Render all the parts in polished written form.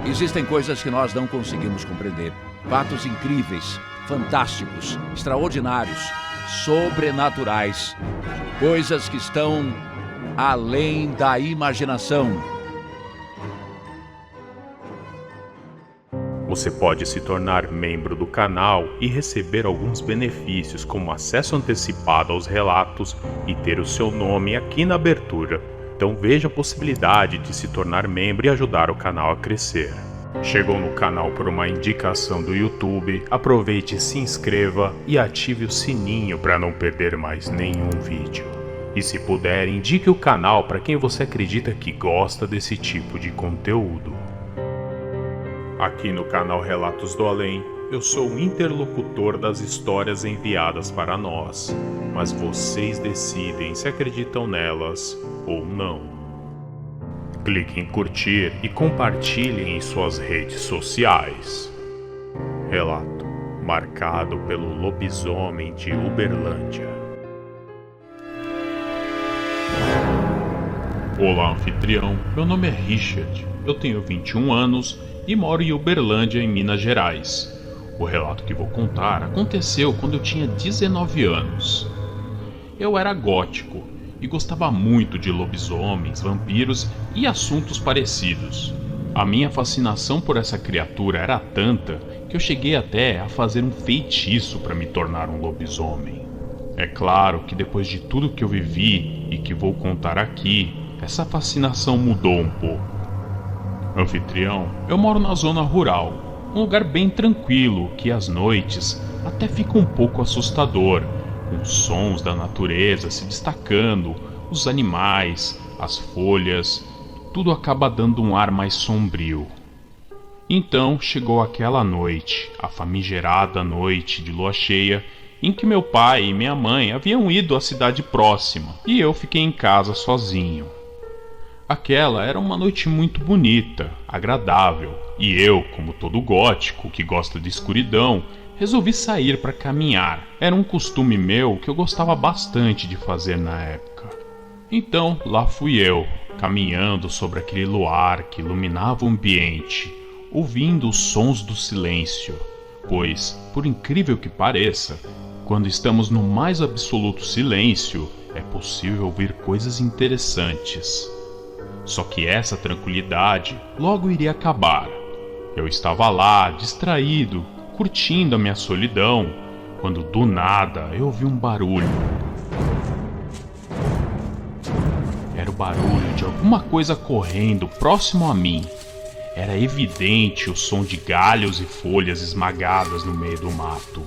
Existem coisas que nós não conseguimos compreender. Fatos incríveis, fantásticos, extraordinários, sobrenaturais. Coisas que estão além da imaginação. Você pode se tornar membro do canal e receber alguns benefícios, como acesso antecipado aos relatos e ter o seu nome aqui na abertura. Então veja a possibilidade de se tornar membro e ajudar o canal a crescer. Chegou no canal por uma indicação do YouTube, aproveite, se inscreva e ative o sininho para não perder mais nenhum vídeo. E se puder, indique o canal para quem você acredita que gosta desse tipo de conteúdo. Aqui no canal Relatos do Além, eu sou o interlocutor das histórias enviadas para nós, mas vocês decidem se acreditam nelas ou não. Clique em curtir e compartilhe em suas redes sociais. Relato marcado pelo lobisomem de Uberlândia. Olá, anfitrião. Meu nome é Richard. Eu tenho 21 anos e moro em Uberlândia, em Minas Gerais. O relato que vou contar aconteceu quando eu tinha 19 anos. Eu era gótico e gostava muito de lobisomens, vampiros e assuntos parecidos. A minha fascinação por essa criatura era tanta que eu cheguei até a fazer um feitiço para me tornar um lobisomem. É claro que depois de tudo que eu vivi e que vou contar aqui, essa fascinação mudou um pouco. Anfitrião, eu moro na zona rural, um lugar bem tranquilo que às noites até fica um pouco assustador, com os sons da natureza se destacando, os animais, as folhas, tudo acaba dando um ar mais sombrio. Então chegou aquela noite, a famigerada noite de lua cheia, em que meu pai e minha mãe haviam ido à cidade próxima e eu fiquei em casa sozinho. Aquela era uma noite muito bonita, agradável, e eu, como todo gótico que gosta de escuridão, resolvi sair para caminhar. Era um costume meu que eu gostava bastante de fazer na época. Então, lá fui eu, caminhando sobre aquele luar que iluminava o ambiente, ouvindo os sons do silêncio, pois, por incrível que pareça, quando estamos no mais absoluto silêncio, é possível ouvir coisas interessantes. Só que essa tranquilidade logo iria acabar. Eu estava lá, distraído, curtindo a minha solidão, quando do nada eu ouvi um barulho. Era o barulho de alguma coisa correndo próximo a mim. Era evidente o som de galhos e folhas esmagadas no meio do mato.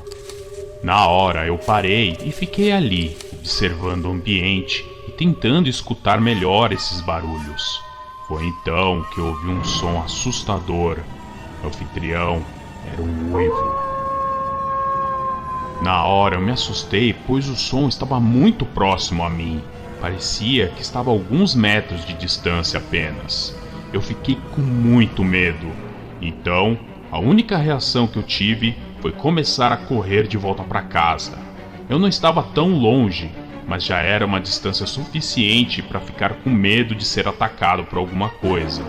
Na hora eu parei e fiquei ali, observando o ambiente e tentando escutar melhor esses barulhos. Foi então que eu ouvi um som assustador. O anfitrião era um uivo. Na hora eu me assustei, pois o som estava muito próximo a mim. Parecia que estava a alguns metros de distância apenas. Eu fiquei com muito medo. Então, a única reação que eu tive foi começar a correr de volta para casa. Eu não estava tão longe, mas já era uma distância suficiente para ficar com medo de ser atacado por alguma coisa.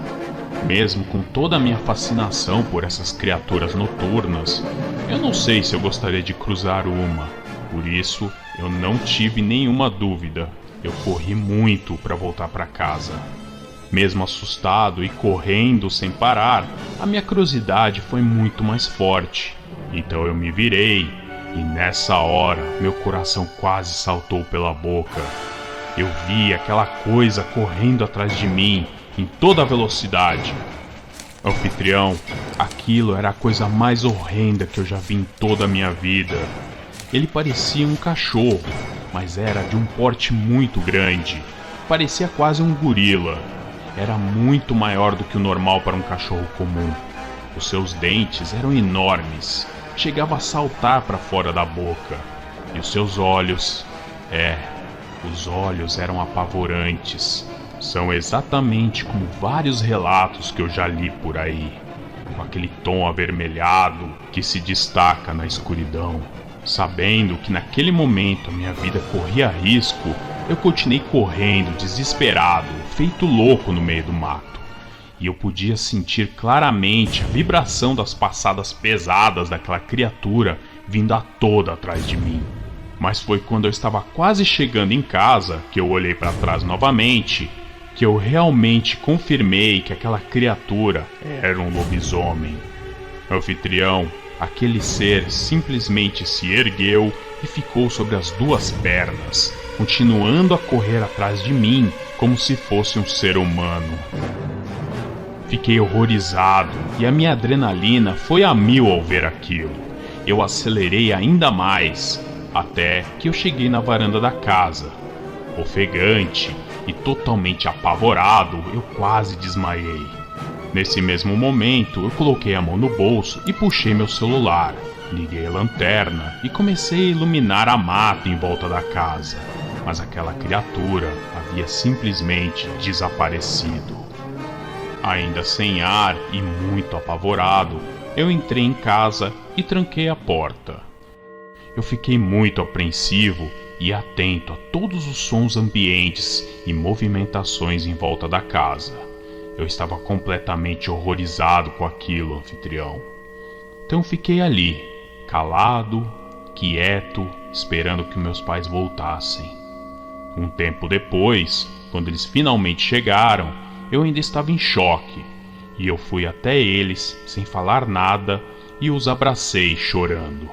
Mesmo com toda a minha fascinação por essas criaturas noturnas, eu não sei se eu gostaria de cruzar uma. Por isso, eu não tive nenhuma dúvida. Eu corri muito para voltar para casa. Mesmo assustado e correndo sem parar, a minha curiosidade foi muito mais forte. Então eu me virei. E nessa hora, meu coração quase saltou pela boca. Eu vi aquela coisa correndo atrás de mim, em toda a velocidade. Anfitrião, aquilo era a coisa mais horrenda que eu já vi em toda a minha vida. Ele parecia um cachorro, mas era de um porte muito grande. Parecia quase um gorila. Era muito maior do que o normal para um cachorro comum. Os seus dentes eram enormes. Chegava a saltar para fora da boca. E os seus olhos... os olhos eram apavorantes. São exatamente como vários relatos que eu já li por aí. Com aquele tom avermelhado que se destaca na escuridão. Sabendo que naquele momento a minha vida corria risco, eu continuei correndo, desesperado, feito louco no meio do mato. e eu podia sentir claramente a vibração das passadas pesadas daquela criatura vindo a toda atrás de mim. Mas foi quando eu estava quase chegando em casa que eu olhei para trás novamente, que eu realmente confirmei que aquela criatura era um lobisomem. Anfitrião, aquele ser simplesmente se ergueu e ficou sobre as duas pernas, continuando a correr atrás de mim como se fosse um ser humano. Fiquei horrorizado e a minha adrenalina foi a mil ao ver aquilo. Eu acelerei ainda mais, até que eu cheguei na varanda da casa. Ofegante e totalmente apavorado, eu quase desmaiei. Nesse mesmo momento, eu coloquei a mão no bolso e puxei meu celular. Liguei a lanterna e comecei a iluminar a mata em volta da casa. Mas aquela criatura havia simplesmente desaparecido. Ainda sem ar e muito apavorado, eu entrei em casa e tranquei a porta. Eu fiquei muito apreensivo e atento a todos os sons ambientes e movimentações em volta da casa. Eu estava completamente horrorizado com aquilo, anfitrião. Então fiquei ali, calado, quieto, esperando que meus pais voltassem. Um tempo depois, quando eles finalmente chegaram, eu ainda estava em choque, e eu fui até eles sem falar nada e os abracei chorando.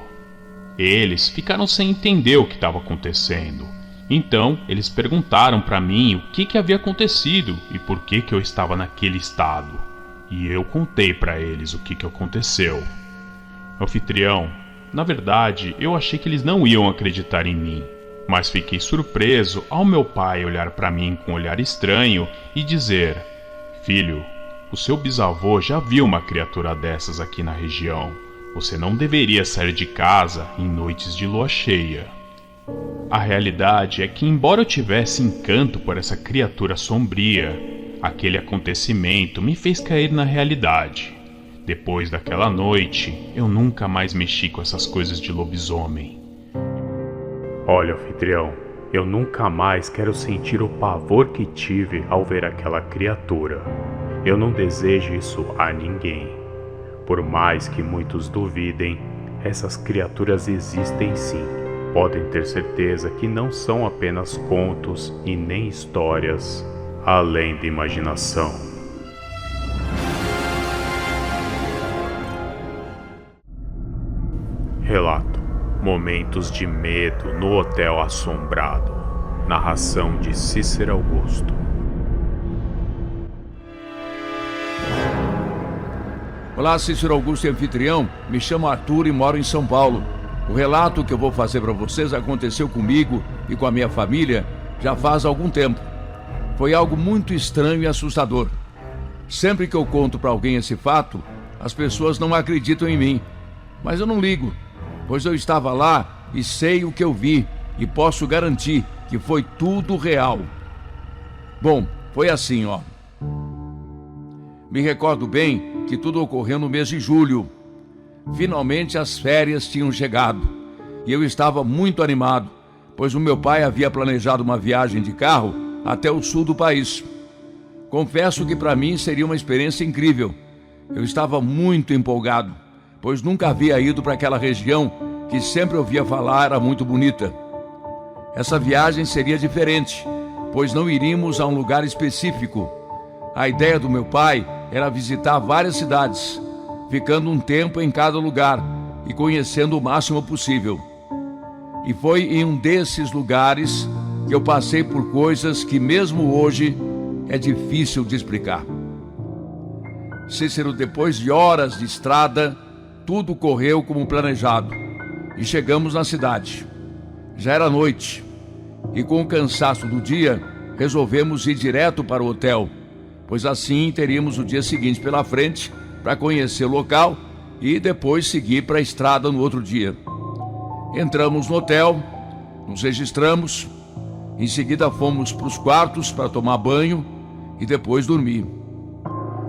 Eles ficaram sem entender o que estava acontecendo. Então, eles perguntaram para mim o que havia acontecido e por que eu estava naquele estado. E eu contei para eles o que aconteceu. Anfitrião, na verdade, eu achei que eles não iam acreditar em mim, mas fiquei surpreso ao meu pai olhar para mim com um olhar estranho e dizer: "Filho, o seu bisavô já viu uma criatura dessas aqui na região. Você não deveria sair de casa em noites de lua cheia." A realidade é que, embora eu tivesse encanto por essa criatura sombria, aquele acontecimento me fez cair na realidade. Depois daquela noite, eu nunca mais mexi com essas coisas de lobisomem. Olha, anfitrião, eu nunca mais quero sentir o pavor que tive ao ver aquela criatura. Eu não desejo isso a ninguém. Por mais que muitos duvidem, essas criaturas existem sim. Podem ter certeza que não são apenas contos e nem histórias, além da imaginação. Relato: Momentos de medo no Hotel Assombrado. Narração de Cícero Augusto. Olá, Cícero Augusto e anfitrião. Me chamo Arthur e moro em São Paulo. O relato que eu vou fazer para vocês aconteceu comigo e com a minha família já faz algum tempo. Foi algo muito estranho e assustador. Sempre que eu conto para alguém esse fato, as pessoas não acreditam em mim. Mas eu não ligo, pois eu estava lá e sei o que eu vi e posso garantir que foi tudo real. Bom, foi assim, ó. Me recordo bem que tudo ocorreu no mês de julho. Finalmente as férias tinham chegado e eu estava muito animado, pois o meu pai havia planejado uma viagem de carro até o sul do país. Confesso que para mim seria uma experiência incrível. Eu estava muito empolgado, pois nunca havia ido para aquela região que sempre ouvia falar era muito bonita. Essa viagem seria diferente, pois não iríamos a um lugar específico. A ideia do meu pai era visitar várias cidades, ficando um tempo em cada lugar e conhecendo o máximo possível. E foi em um desses lugares que eu passei por coisas que mesmo hoje é difícil de explicar. Cícero, depois de horas de estrada, tudo correu como planejado e chegamos na cidade. Já era noite e, com o cansaço do dia, resolvemos ir direto para o hotel, pois assim teríamos o dia seguinte pela frente para conhecer o local e depois seguir para a estrada no outro dia. Entramos no hotel, nos registramos, em seguida fomos para os quartos para tomar banho e depois dormir.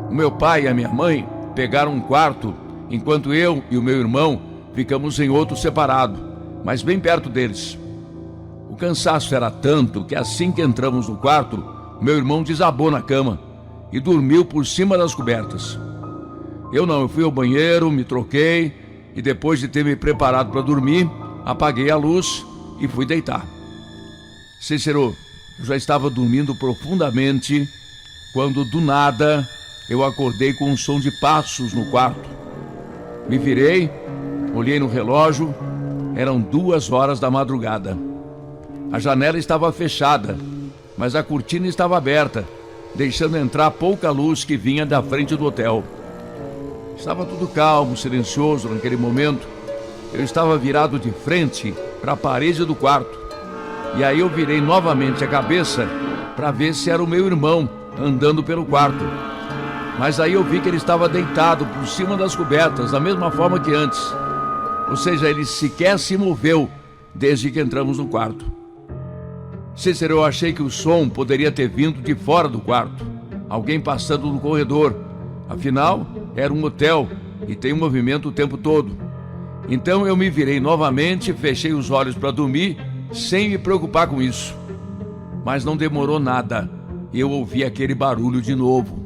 O meu pai e a minha mãe pegaram um quarto, enquanto eu e o meu irmão ficamos em outro separado, mas bem perto deles. O cansaço era tanto que assim que entramos no quarto, meu irmão desabou na cama e dormiu por cima das cobertas. Eu fui ao banheiro, me troquei e depois de ter me preparado para dormir, apaguei a luz e fui deitar. Cícero, eu já estava dormindo profundamente quando do nada eu acordei com um som de passos no quarto. Me virei, olhei no relógio, eram 2 horas da madrugada. A janela estava fechada, mas a cortina estava aberta, deixando entrar pouca luz que vinha da frente do hotel. Estava tudo calmo, silencioso naquele momento. Eu estava virado de frente para a parede do quarto. E aí eu virei novamente a cabeça para ver se era o meu irmão andando pelo quarto. Mas aí eu vi que ele estava deitado por cima das cobertas, da mesma forma que antes. Ou seja, ele sequer se moveu desde que entramos no quarto. Cícero, eu achei que o som poderia ter vindo de fora do quarto. Alguém passando no corredor. Afinal, era um hotel e tem movimento o tempo todo. Então eu me virei novamente, fechei os olhos para dormir, sem me preocupar com isso. Mas não demorou nada. Eu ouvi aquele barulho de novo.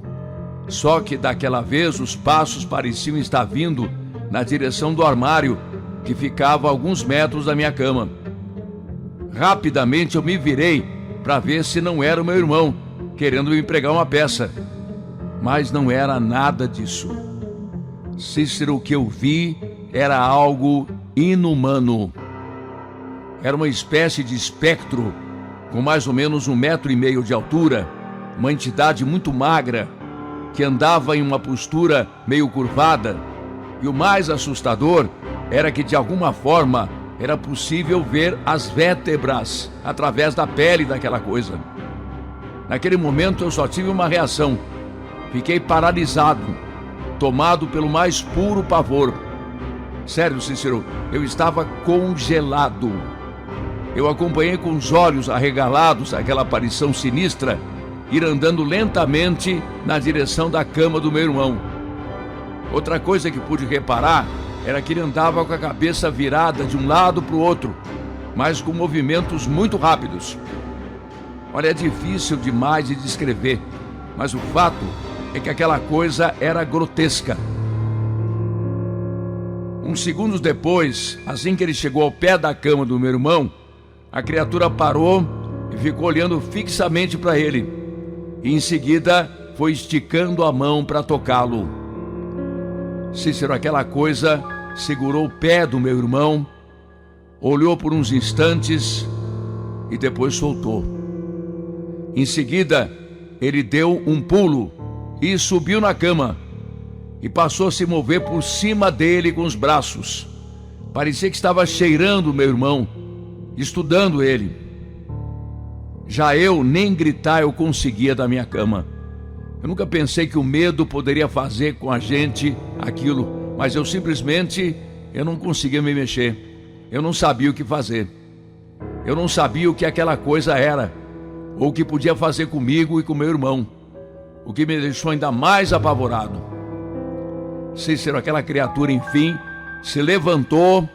Só que daquela vez os passos pareciam estar vindo na direção do armário, que ficava a alguns metros da minha cama. Rapidamente eu me virei para ver se não era o meu irmão, querendo me pregar uma peça. Mas não era nada disso. Cícero, o que eu vi era algo inumano. Era uma espécie de espectro, com mais ou menos 1,5 metro de altura, uma entidade muito magra, que andava em uma postura meio curvada, e o mais assustador era que de alguma forma era possível ver as vértebras através da pele daquela coisa. Naquele momento eu só tive uma reação. Fiquei paralisado, tomado pelo mais puro pavor. Sério, Cícero, eu estava congelado. Eu acompanhei com os olhos arregalados aquela aparição sinistra ir andando lentamente na direção da cama do meu irmão. Outra coisa que pude reparar era que ele andava com a cabeça virada de um lado para o outro, mas com movimentos muito rápidos. Olha, é difícil demais de descrever, mas o fato é que aquela coisa era grotesca. Uns segundos depois, assim que ele chegou ao pé da cama do meu irmão, a criatura parou e ficou olhando fixamente para ele. E em seguida foi esticando a mão para tocá-lo. Cícero, aquela coisa segurou o pé do meu irmão, olhou por uns instantes e depois soltou. Em seguida, ele deu um pulo e subiu na cama e passou a se mover por cima dele com os braços. Parecia que estava cheirando o meu irmão, estudando ele. Já eu nem gritar eu conseguia da minha cama. Eu nunca pensei que o medo poderia fazer com a gente aquilo, mas eu simplesmente não conseguia me mexer. Eu não sabia o que fazer. Eu não sabia o que aquela coisa era, ou o que podia fazer comigo e com meu irmão, o que me deixou ainda mais apavorado. Cícero, aquela criatura, enfim, se levantou,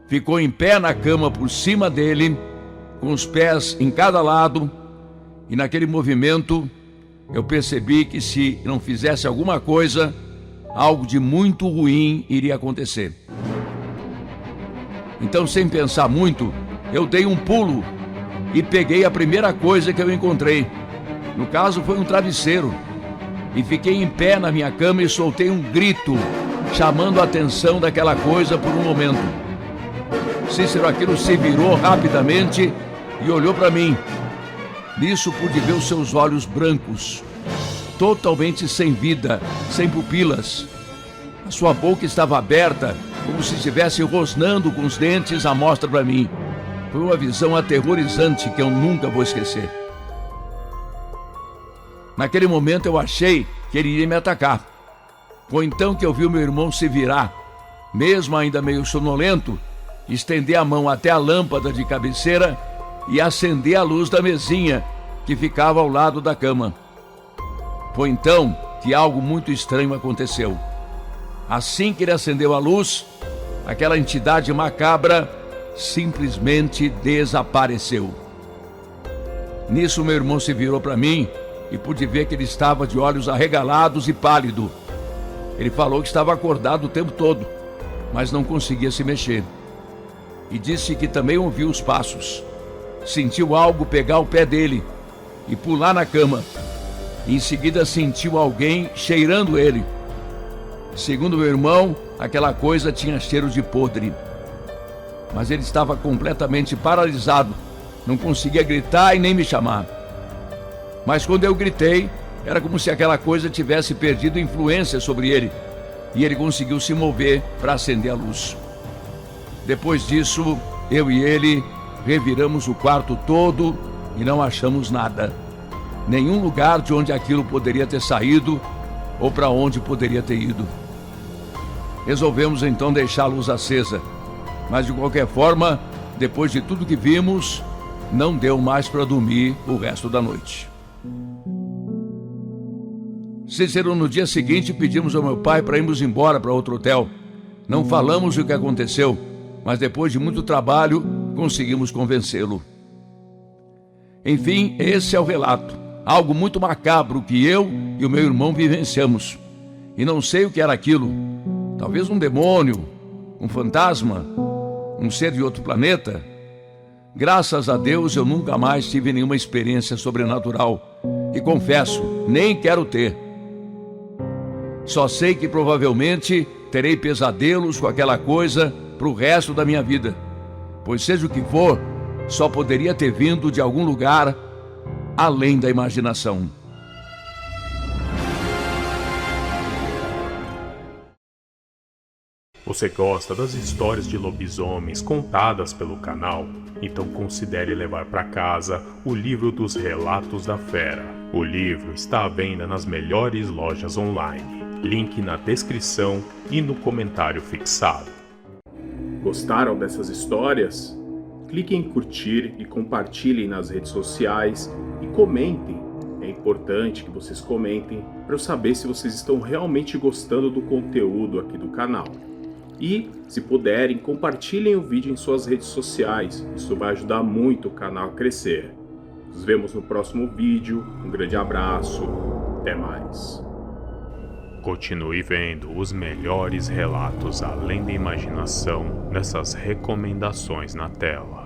ficou em pé na cama por cima dele, com os pés em cada lado, e naquele movimento eu percebi que se não fizesse alguma coisa, algo de muito ruim iria acontecer. Então, sem pensar muito, eu dei um pulo e peguei a primeira coisa que eu encontrei. No caso, foi um travesseiro. E fiquei em pé na minha cama e soltei um grito, chamando a atenção daquela coisa por um momento. Cícero, aquilo se virou rapidamente e olhou para mim. Nisso pude ver os seus olhos brancos, totalmente sem vida, sem pupilas. A sua boca estava aberta, como se estivesse rosnando com os dentes à mostra para mim. Foi uma visão aterrorizante que eu nunca vou esquecer. Naquele momento eu achei que ele iria me atacar. Foi então que eu vi o meu irmão se virar, mesmo ainda meio sonolento, estender a mão até a lâmpada de cabeceira e acender a luz da mesinha que ficava ao lado da cama. Foi então que algo muito estranho aconteceu. Assim que ele acendeu a luz, aquela entidade macabra simplesmente desapareceu. Nisso meu irmão se virou para mim e pude ver que ele estava de olhos arregalados e pálido. Ele falou que estava acordado o tempo todo, mas não conseguia se mexer. E disse que também ouviu os passos. Sentiu algo pegar o pé dele e pular na cama. Em seguida sentiu alguém cheirando ele. Segundo meu irmão, aquela coisa tinha cheiro de podre. Mas ele estava completamente paralisado. Não conseguia gritar e nem me chamar. Mas quando eu gritei, era como se aquela coisa tivesse perdido influência sobre ele. E ele conseguiu se mover para acender a luz. Depois disso, eu e ele reviramos o quarto todo e não achamos nada. Nenhum lugar de onde aquilo poderia ter saído ou para onde poderia ter ido. Resolvemos então deixar a luz acesa. Mas de qualquer forma, depois de tudo que vimos, não deu mais para dormir o resto da noite. Cícero, no dia seguinte, pedimos ao meu pai para irmos embora para outro hotel. Não falamos o que aconteceu, mas depois de muito trabalho, conseguimos convencê-lo. Enfim, esse é o relato. Algo muito macabro que eu e o meu irmão vivenciamos. E não sei o que era aquilo. Talvez um demônio, um fantasma, um ser de outro planeta. Graças a Deus eu nunca mais tive nenhuma experiência sobrenatural. E confesso, nem quero ter. Só sei que provavelmente terei pesadelos com aquela coisa para o resto da minha vida. Pois seja o que for, só poderia ter vindo de algum lugar além da imaginação. Você gosta das histórias de lobisomens contadas pelo canal? Então considere levar para casa o livro dos Relatos da Fera. O livro está à venda nas melhores lojas online. Link na descrição e no comentário fixado. Gostaram dessas histórias? Cliquem em curtir e compartilhem nas redes sociais e comentem. É importante que vocês comentem para eu saber se vocês estão realmente gostando do conteúdo aqui do canal. E, se puderem, compartilhem o vídeo em suas redes sociais. Isso vai ajudar muito o canal a crescer. Nos vemos no próximo vídeo. Um grande abraço. Até mais. Continue vendo os melhores relatos além da imaginação nessas recomendações na tela.